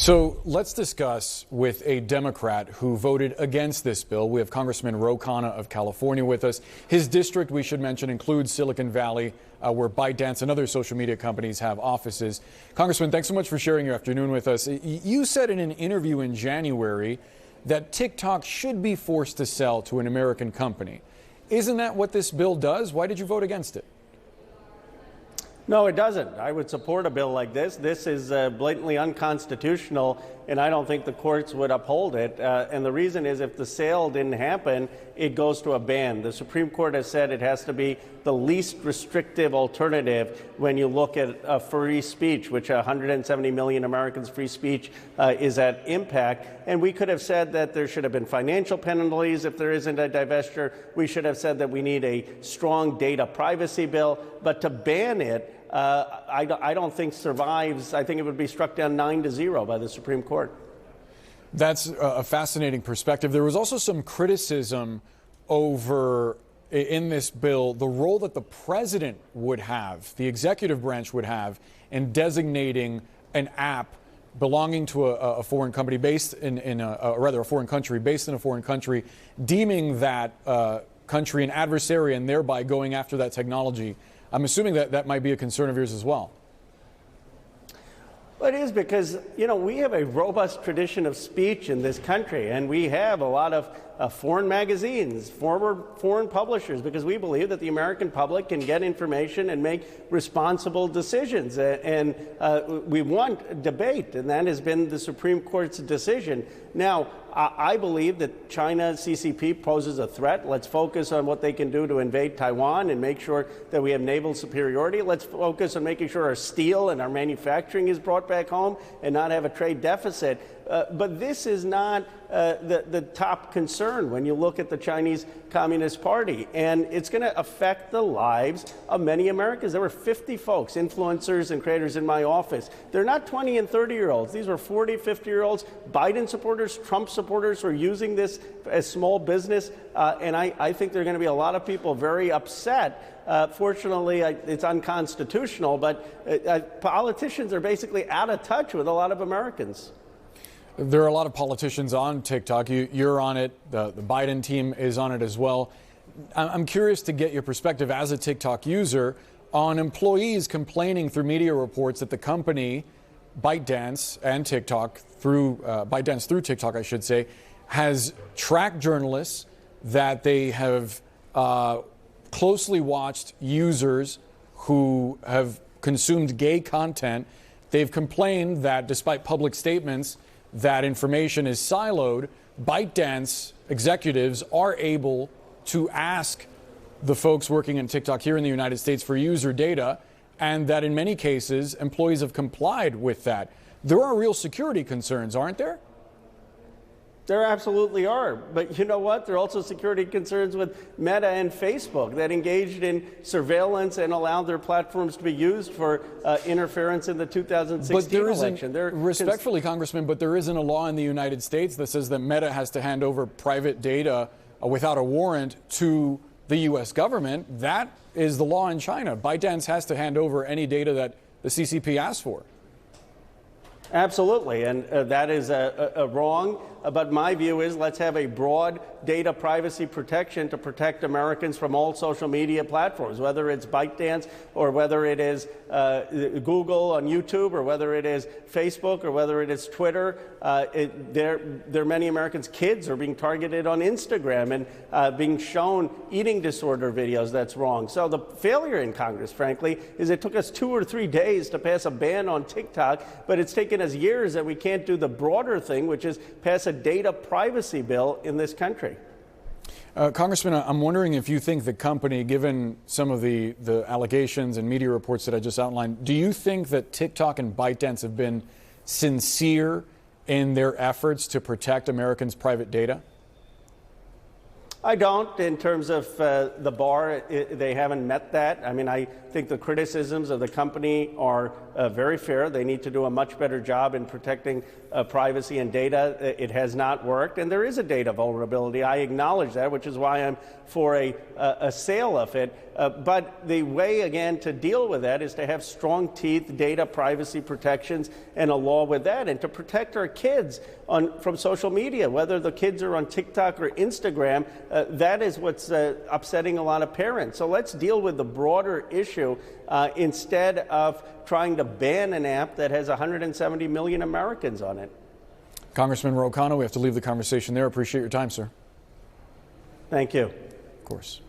So let's discuss with a Democrat who voted against this bill. We have Congressman Khanna of California with us. His district, we should mention, includes Silicon Valley, where ByteDance and other social media companies have offices. Congressman, thanks so much for sharing your afternoon with us. You said in an interview in January that TikTok should be forced to sell to an American company. Isn't that what this bill does? Why did you vote against it? No, it doesn't. I would support a bill like this. This is blatantly unconstitutional, and I don't think the courts would uphold it. And the reason is if the sale didn't happen, it goes to a ban. The Supreme Court has said it has to be the least restrictive alternative when you look at free speech, which 170 million Americans' free speech is at impact. And we could have said that there should have been financial penalties if there isn't a divestiture. We should have said that we need a strong data privacy bill. But to ban it, I don't think survives. I think it would be struck down 9-0 by the Supreme Court. That's a fascinating perspective. There was also some criticism over, in this bill, the role that the president would have, the executive branch would have, in designating an app belonging to a foreign company based a foreign country based in a foreign country, deeming that country an adversary and thereby going after that technology. I'm assuming that that might be a concern of yours as well. Well, it is because, we have a robust tradition of speech in this country, and we have a lot of foreign magazines, former foreign publishers, because we believe that the American public can get information and make responsible decisions. And we want debate, and that has been the Supreme Court's decision. Now, I believe that China's CCP poses a threat. Let's focus on what they can do to invade Taiwan and make sure that we have naval superiority. Let's focus on making sure our steel and our manufacturing is brought back home and not have a trade deficit. But this is not the top concern when you look at the Chinese Communist Party. And it's going to affect the lives of many Americans. There were 50 folks, influencers and creators in my office. They're not 20 and 30-year-olds. These were 40, 50-year-olds, Biden supporters, Trump supporters who are using this as small business. And I think there are going to be a lot of people very upset. Fortunately, it's unconstitutional, but politicians are basically out of touch with a lot of Americans. There are a lot of politicians on TikTok. You're on it. The Biden team is on it as well. I'm curious to get your perspective as a TikTok user on employees complaining through media reports that the company, ByteDance and TikTok, ByteDance through TikTok, I should say, has tracked journalists, that they have closely watched users who have consumed gay content. They've complained that despite public statements that information is siloed, ByteDance executives are able to ask the folks working in TikTok here in the United States for user data, and that in many cases, employees have complied with that. There are real security concerns, aren't there? There absolutely are. But you know what? There are also security concerns with Meta and Facebook that engaged in surveillance and allowed their platforms to be used for interference in the 2016 election. Respectfully, Congressman, but there isn't a law in the United States that says that Meta has to hand over private data without a warrant to the U.S. government. That is the law in China. ByteDance has to hand over any data that the CCP asks for. Absolutely, and that is wrong. But my view is let's have a broad data privacy protection to protect Americans from all social media platforms, whether it's ByteDance or whether it is Google on YouTube or whether it is Facebook or whether it is Twitter. There are many Americans' kids are being targeted on Instagram and being shown eating disorder videos. That's wrong. So the failure in Congress, frankly, is it took us 2 or 3 days to pass a ban on TikTok, but it's taken us years that we can't do the broader thing, which is pass a data privacy bill in this country. Congressman, I'm wondering if you think the company, given some of the allegations and media reports that I just outlined, do you think that TikTok and ByteDance have been sincere in their efforts to protect Americans' private data? I don't. In terms of the bar, they haven't met that. I mean, I think the criticisms of the company are very fair. They need to do a much better job in protecting privacy and data. It has not worked, and there is a data vulnerability. I acknowledge that, which is why I'm for a sale of it. But the way, again, to deal with that is to have strong teeth, data privacy protections, and a law with that, and to protect our kids from social media, whether the kids are on TikTok or Instagram. That is what's upsetting a lot of parents. So let's deal with the broader issue instead of trying to ban an app that has 170 million Americans on it. Congressman Khanna, we have to leave the conversation there. Appreciate your time, sir. Thank you. Of course.